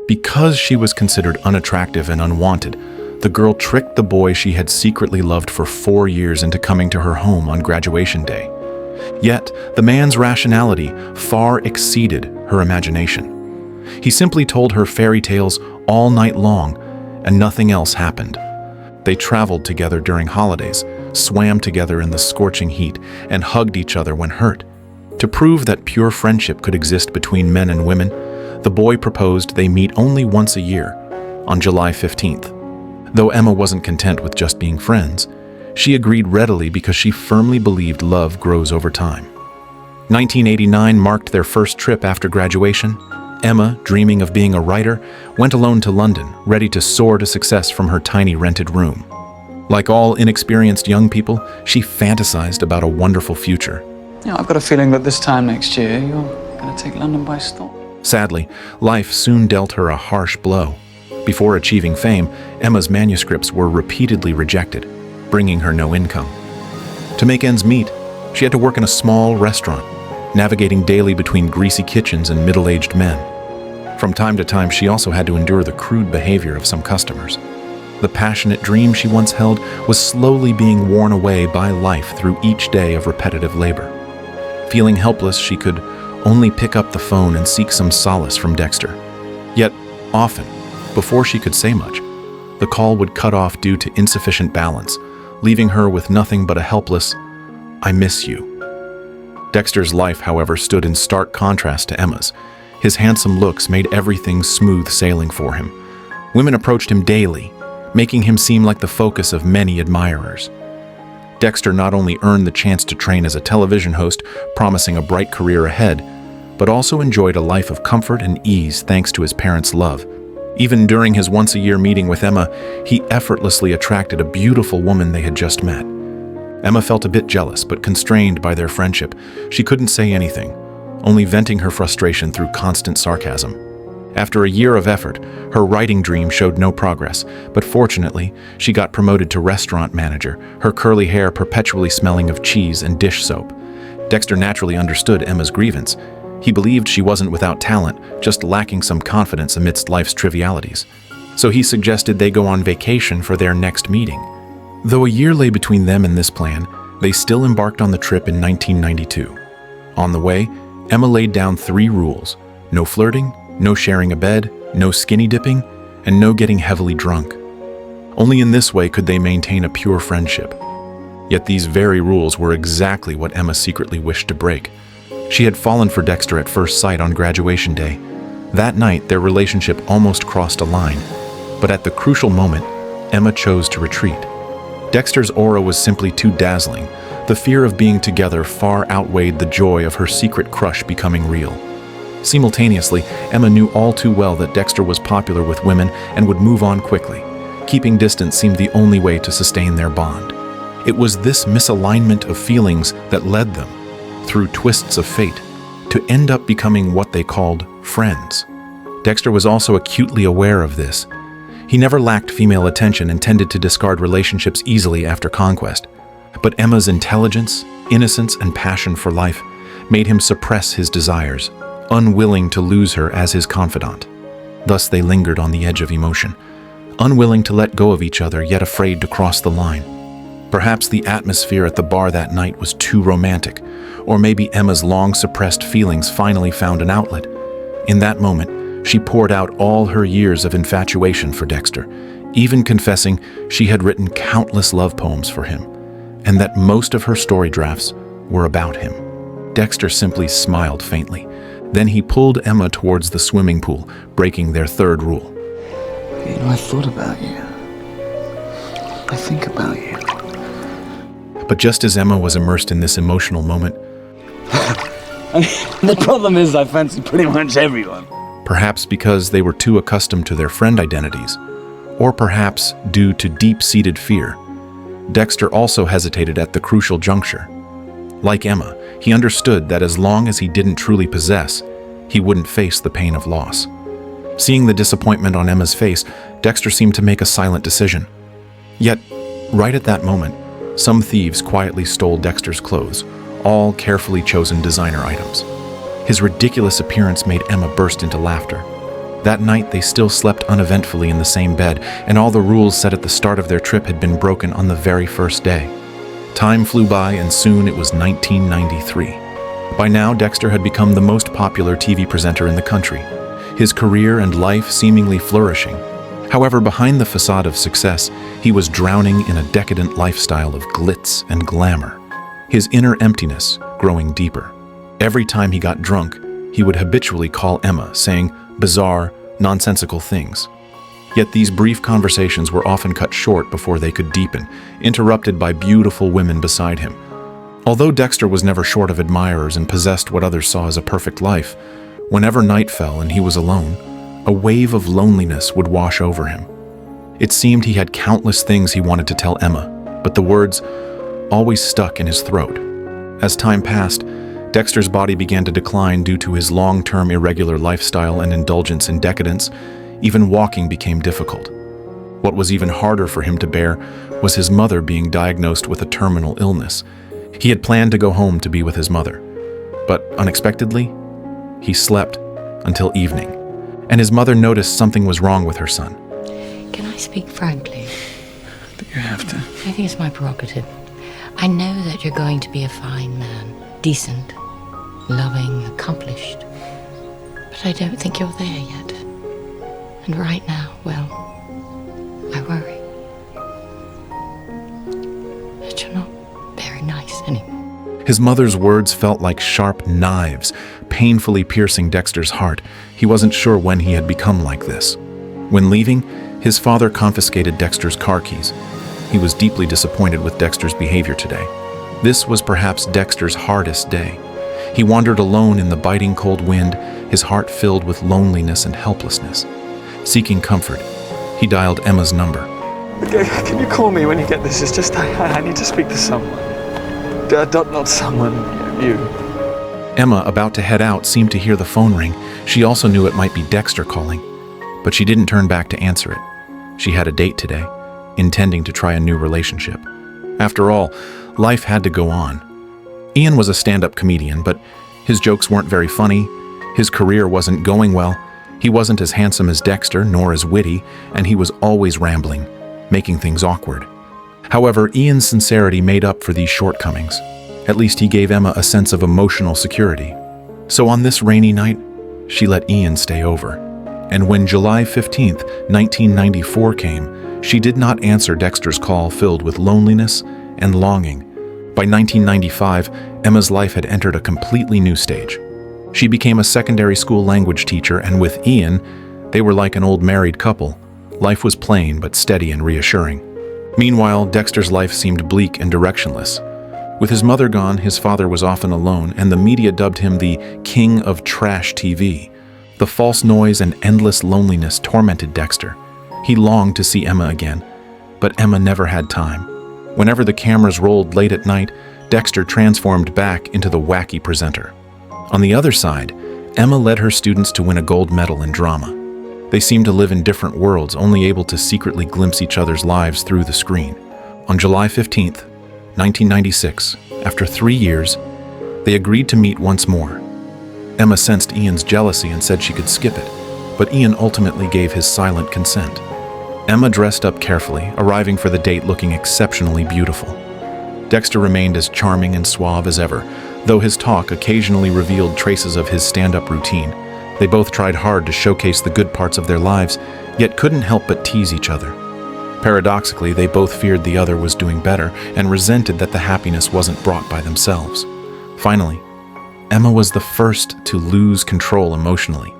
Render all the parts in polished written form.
Because she was considered unattractive and unwanted, the girl tricked the boy she had secretly loved for 4 years into coming to her home on graduation day. Yet, the man's rationality far exceeded her imagination. He simply told her fairy tales all night long, and nothing else happened. They traveled together during holidays, swam together in the scorching heat, and hugged each other when hurt. To prove that pure friendship could exist between men and women, the boy proposed they meet only once a year, on July 15th. Though Emma wasn't content with just being friends, she agreed readily because she firmly believed love grows over time. 1989 marked their first trip after graduation. Emma, dreaming of being a writer, went alone to London, ready to soar to success from her tiny rented room. Like all inexperienced young people, she fantasized about a wonderful future. I've got a feeling that this time next year, you're going to take London by storm. Sadly, life soon dealt her a harsh blow. Before achieving fame, Emma's manuscripts were repeatedly rejected, bringing her no income. To make ends meet, she had to work in a small restaurant, navigating daily between greasy kitchens and middle-aged men. From time to time, she also had to endure the crude behavior of some customers. The passionate dream she once held was slowly being worn away by life through each day of repetitive labor. Feeling helpless, she could only pick up the phone and seek some solace from Dexter. Yet, often, before she could say much, the call would cut off due to insufficient balance, leaving her with nothing but a helpless, "I miss you." Dexter's life, however, stood in stark contrast to Emma's. His handsome looks made everything smooth sailing for him. Women approached him daily, making him seem like the focus of many admirers. Dexter not only earned the chance to train as a television host, promising a bright career ahead, but also enjoyed a life of comfort and ease thanks to his parents' love. Even during his once-a-year meeting with Emma, he effortlessly attracted a beautiful woman they had just met. Emma felt a bit jealous, but constrained by their friendship. She couldn't say anything, only venting her frustration through constant sarcasm. After a year of effort, her writing dream showed no progress, but fortunately, she got promoted to restaurant manager, her curly hair perpetually smelling of cheese and dish soap. Dexter naturally understood Emma's grievance. He believed she wasn't without talent, just lacking some confidence amidst life's trivialities. So he suggested they go on vacation for their next meeting. Though a year lay between them and this plan, they still embarked on the trip in 1992. On the way, Emma laid down 3 rules: no flirting, no sharing a bed, no skinny dipping, and no getting heavily drunk. Only in this way could they maintain a pure friendship. Yet these very rules were exactly what Emma secretly wished to break. She had fallen for Dexter at first sight on graduation day. That night, their relationship almost crossed a line. But at the crucial moment, Emma chose to retreat. Dexter's aura was simply too dazzling. The fear of being together far outweighed the joy of her secret crush becoming real. Simultaneously, Emma knew all too well that Dexter was popular with women and would move on quickly. Keeping distance seemed the only way to sustain their bond. It was this misalignment of feelings that led them, through twists of fate, to end up becoming what they called friends. Dexter was also acutely aware of this. He never lacked female attention and tended to discard relationships easily after conquest. But Emma's intelligence, innocence, and passion for life made him suppress his desires, unwilling to lose her as his confidant. Thus they lingered on the edge of emotion, unwilling to let go of each other, yet afraid to cross the line. Perhaps the atmosphere at the bar that night was too romantic, or maybe Emma's long-suppressed feelings finally found an outlet. In that moment, she poured out all her years of infatuation for Dexter, even confessing she had written countless love poems for him, and that most of her story drafts were about him. Dexter simply smiled faintly. Then he pulled Emma towards the swimming pool, breaking their 3rd rule. I thought about you. I think about you. But just as Emma was immersed in this emotional moment, The problem is I fancy pretty much everyone. Perhaps because they were too accustomed to their friend identities, or perhaps due to deep-seated fear, Dexter also hesitated at the crucial juncture. Like Emma, he understood that as long as he didn't truly possess, he wouldn't face the pain of loss. Seeing the disappointment on Emma's face, Dexter seemed to make a silent decision. Yet, right at that moment, some thieves quietly stole Dexter's clothes, all carefully chosen designer items. His ridiculous appearance made Emma burst into laughter. That night, they still slept uneventfully in the same bed, and all the rules set at the start of their trip had been broken on the very first day. Time flew by, and soon it was 1993. By now, Dexter had become the most popular TV presenter in the country, his career and life seemingly flourishing. However, behind the facade of success, he was drowning in a decadent lifestyle of glitz and glamour, his inner emptiness growing deeper. Every time he got drunk, he would habitually call Emma, saying bizarre, nonsensical things. Yet these brief conversations were often cut short before they could deepen, interrupted by beautiful women beside him. Although Dexter was never short of admirers and possessed what others saw as a perfect life, whenever night fell and he was alone, a wave of loneliness would wash over him. It seemed he had countless things he wanted to tell Emma, but the words always stuck in his throat. As time passed, Dexter's body began to decline due to his long-term irregular lifestyle and indulgence in decadence. Even walking became difficult. What was even harder for him to bear was his mother being diagnosed with a terminal illness. He had planned to go home to be with his mother, but unexpectedly, he slept until evening, and his mother noticed something was wrong with her son. Can I speak frankly? You have to. I think it's my prerogative. I know that you're going to be a fine man, decent, loving, accomplished, but I don't think you're there yet. And right now, well, I worry that you're not very nice anymore. His mother's words felt like sharp knives, painfully piercing Dexter's heart. He wasn't sure when he had become like this. When leaving, his father confiscated Dexter's car keys. He was deeply disappointed with Dexter's behavior today. This was perhaps Dexter's hardest day. He wandered alone in the biting cold wind, his heart filled with loneliness and helplessness. Seeking comfort, he dialed Emma's number. Can you call me when you get this? It's just I need to speak to someone. Not someone, you. Emma, about to head out, seemed to hear the phone ring. She also knew it might be Dexter calling, but she didn't turn back to answer it. She had a date today, intending to try a new relationship. After all, life had to go on. Ian was a stand-up comedian, but his jokes weren't very funny. His career wasn't going well. He wasn't as handsome as Dexter, nor as witty, and he was always rambling, making things awkward. However, Ian's sincerity made up for these shortcomings. At least he gave Emma a sense of emotional security. So on this rainy night, she let Ian stay over. And when July 15th, 1994 came, she did not answer Dexter's call filled with loneliness and longing. By 1995, Emma's life had entered a completely new stage. She became a secondary school language teacher, and with Ian, they were like an old married couple. Life was plain but steady and reassuring. Meanwhile, Dexter's life seemed bleak and directionless. With his mother gone, his father was often alone, and the media dubbed him the king of trash TV. The false noise and endless loneliness tormented Dexter. He longed to see Emma again, but Emma never had time. Whenever the cameras rolled late at night, Dexter transformed back into the wacky presenter. On the other side, Emma led her students to win a gold medal in drama. They seemed to live in different worlds, only able to secretly glimpse each other's lives through the screen. On July 15th, 1996, after 3 years, they agreed to meet once more. Emma sensed Ian's jealousy and said she could skip it, but Ian ultimately gave his silent consent. Emma dressed up carefully, arriving for the date looking exceptionally beautiful. Dexter remained as charming and suave as ever, though his talk occasionally revealed traces of his stand-up routine. They both tried hard to showcase the good parts of their lives, yet couldn't help but tease each other. Paradoxically, they both feared the other was doing better and resented that the happiness wasn't brought by themselves. Finally, Emma was the first to lose control emotionally.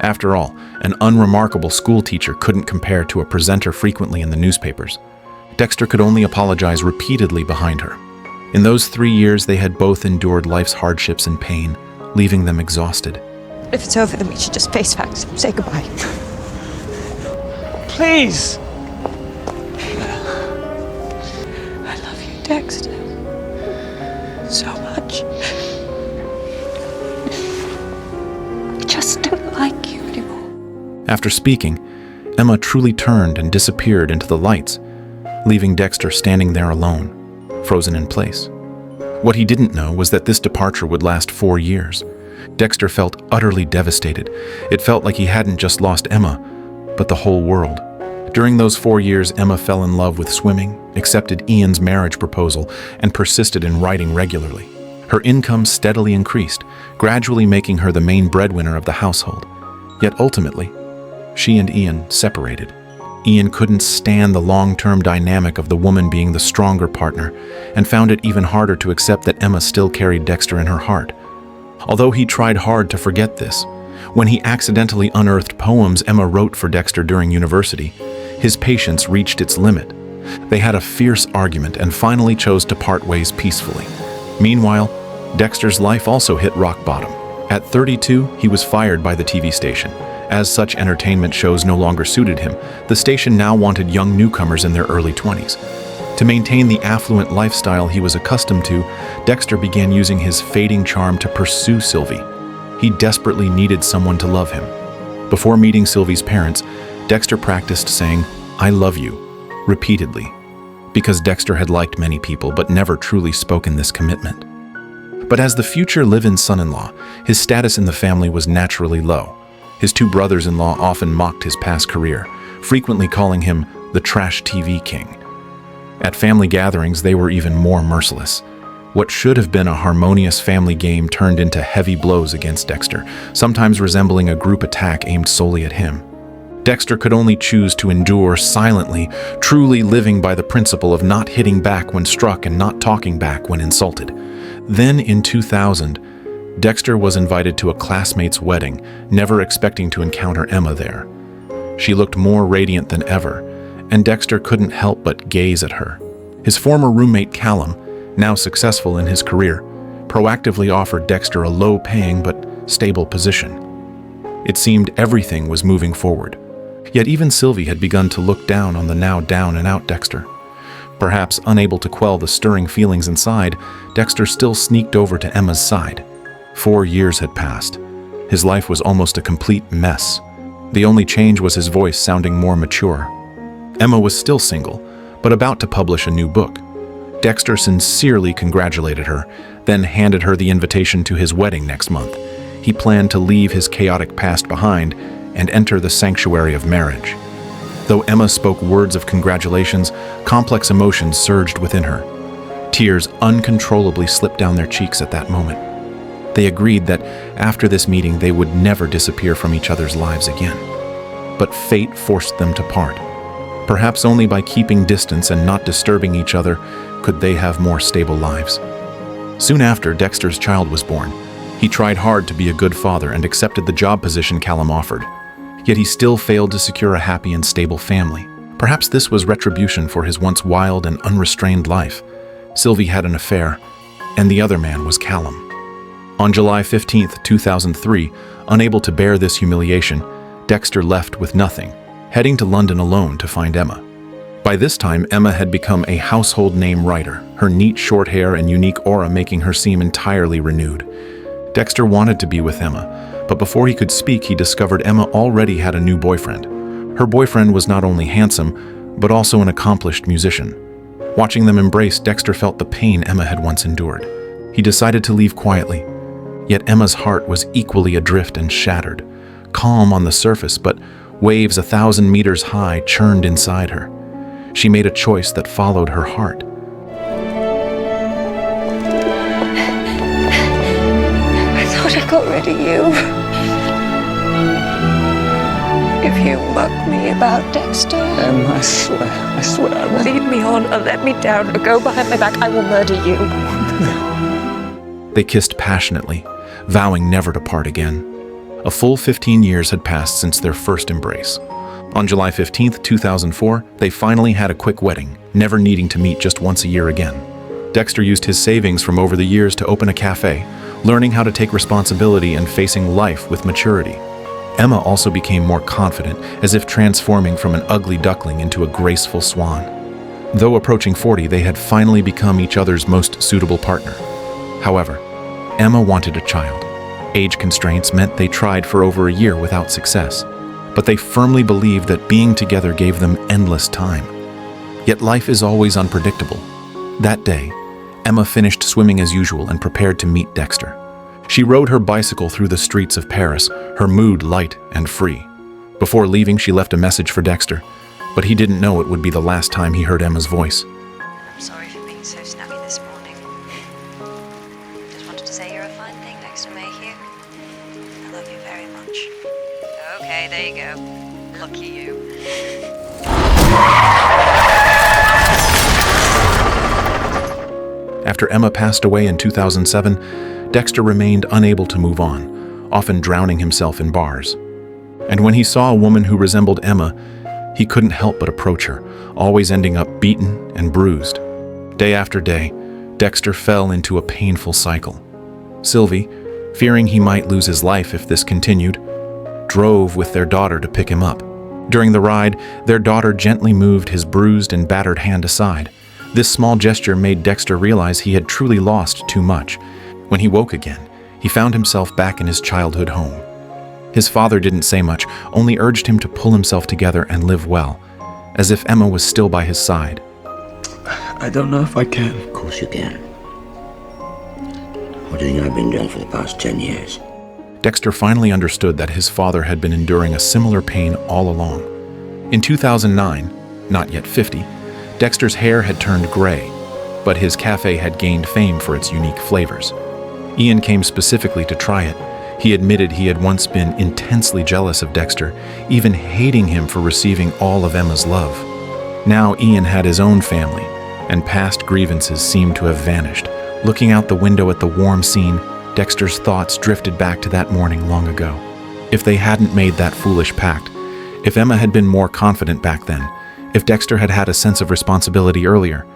After all, an unremarkable school teacher couldn't compare to a presenter frequently in the newspapers. Dexter could only apologize repeatedly behind her. In those 3 years, they had both endured life's hardships and pain, leaving them exhausted. If it's over, then we should just face facts. Say goodbye. Please! I love you, Dexter. So much. I just don't like you anymore. After speaking, Emma truly turned and disappeared into the lights, leaving Dexter standing there alone, frozen in place. What he didn't know was that this departure would last 4 years. Dexter felt utterly devastated. It felt like he hadn't just lost Emma, but the whole world. During those 4 years, Emma fell in love with swimming, accepted Ian's marriage proposal, and persisted in writing regularly. Her income steadily increased, gradually making her the main breadwinner of the household. Yet ultimately, she and Ian separated. Ian couldn't stand the long-term dynamic of the woman being the stronger partner, and found it even harder to accept that Emma still carried Dexter in her heart. Although he tried hard to forget this, when he accidentally unearthed poems Emma wrote for Dexter during university, his patience reached its limit. They had a fierce argument and finally chose to part ways peacefully. Meanwhile, Dexter's life also hit rock bottom. At 32, he was fired by the TV station. As such entertainment shows no longer suited him, the station now wanted young newcomers in their early 20s. To maintain the affluent lifestyle he was accustomed to, Dexter began using his fading charm to pursue Sylvie. He desperately needed someone to love him. Before meeting Sylvie's parents, Dexter practiced saying, "I love you," repeatedly, because Dexter had liked many people but never truly spoken this commitment. But as the future live-in son-in-law, his status in the family was naturally low. His two brothers-in-law often mocked his past career, frequently calling him the trash TV king. At family gatherings, they were even more merciless. What should have been a harmonious family game turned into heavy blows against Dexter, sometimes resembling a group attack aimed solely at him. Dexter could only choose to endure silently, truly living by the principle of not hitting back when struck and not talking back when insulted. Then in 2000, Dexter was invited to a classmate's wedding, never expecting to encounter Emma there. She looked more radiant than ever, and Dexter couldn't help but gaze at her. His former roommate Callum, now successful in his career, proactively offered Dexter a low-paying but stable position. It seemed everything was moving forward. Yet even Sylvie had begun to look down on the now down-and-out Dexter. Perhaps unable to quell the stirring feelings inside, Dexter still sneaked over to Emma's side. 4 years had passed. His life was almost a complete mess. The only change was his voice sounding more mature. Emma was still single, but about to publish a new book. Dexter sincerely congratulated her, then handed her the invitation to his wedding next month. He planned to leave his chaotic past behind and enter the sanctuary of marriage. Though Emma spoke words of congratulations, complex emotions surged within her. Tears uncontrollably slipped down their cheeks at that moment. They agreed that after this meeting they would never disappear from each other's lives again. But fate forced them to part. Perhaps only by keeping distance and not disturbing each other could they have more stable lives. Soon after, Dexter's child was born. He tried hard to be a good father and accepted the job position Callum offered. Yet he still failed to secure a happy and stable family. Perhaps this was retribution for his once wild and unrestrained life. Sylvie had an affair, and the other man was Callum. On July 15, 2003, unable to bear this humiliation, Dexter left with nothing, heading to London alone to find Emma. By this time, Emma had become a household name writer, her neat short hair and unique aura making her seem entirely renewed. Dexter wanted to be with Emma, but before he could speak, he discovered Emma already had a new boyfriend. Her boyfriend was not only handsome, but also an accomplished musician. Watching them embrace, Dexter felt the pain Emma had once endured. He decided to leave quietly. Yet Emma's heart was equally adrift and shattered. Calm on the surface, but waves 1,000 meters high churned inside her. She made a choice that followed her heart. I thought I got rid of you. If you mug me about Dexter, I swear I won't. lead me on or let me down or go behind my back, I will murder you. They kissed passionately, vowing never to part again. A full 15 years had passed since their first embrace. On July 15, 2004, they finally had a quick wedding, never needing to meet just once a year again. Dexter used his savings from over the years to open a cafe, learning how to take responsibility and facing life with maturity. Emma also became more confident, as if transforming from an ugly duckling into a graceful swan. Though approaching 40, they had finally become each other's most suitable partner. However, Emma wanted a child. Age constraints meant they tried for over a year without success, but they firmly believed that being together gave them endless time. Yet life is always unpredictable. That day, Emma finished swimming as usual and prepared to meet Dexter. She rode her bicycle through the streets of Paris, her mood light and free. Before leaving, she left a message for Dexter, but he didn't know it would be the last time he heard Emma's voice. I'm sorry for being so snappy this morning. Just wanted to say you're a fine thing, Dexter Mayhew. I love you very much. Okay, there you go. Lucky you. After Emma passed away in 2007, Dexter remained unable to move on, often drowning himself in bars. And when he saw a woman who resembled Emma, he couldn't help but approach her, always ending up beaten and bruised. Day after day, Dexter fell into a painful cycle. Sylvie, fearing he might lose his life if this continued, drove with their daughter to pick him up. During the ride, their daughter gently moved his bruised and battered hand aside. This small gesture made Dexter realize he had truly lost too much. When he woke again, he found himself back in his childhood home. His father didn't say much, only urged him to pull himself together and live well, as if Emma was still by his side. I don't know if I can. Of course you can. What do you think I've been doing for the past 10 years? Dexter finally understood that his father had been enduring a similar pain all along. In 2009, not yet 50, Dexter's hair had turned gray, but his cafe had gained fame for its unique flavors. Ian came specifically to try it. He admitted he had once been intensely jealous of Dexter, even hating him for receiving all of Emma's love. Now Ian had his own family, and past grievances seemed to have vanished. Looking out the window at the warm scene, Dexter's thoughts drifted back to that morning long ago. If they hadn't made that foolish pact, if Emma had been more confident back then, if Dexter had had a sense of responsibility earlier,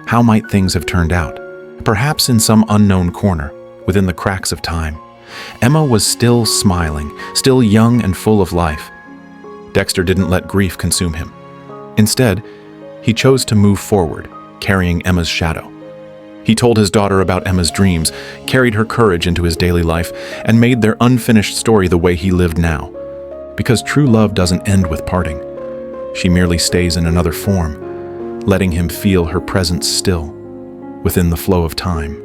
how might things have turned out? Perhaps in some unknown corner, within the cracks of time, Emma was still smiling, still young and full of life. Dexter didn't let grief consume him. Instead, he chose to move forward, carrying Emma's shadow. He told his daughter about Emma's dreams, carried her courage into his daily life, and made their unfinished story the way he lived now. Because true love doesn't end with parting. She merely stays in another form, letting him feel her presence still, within the flow of time.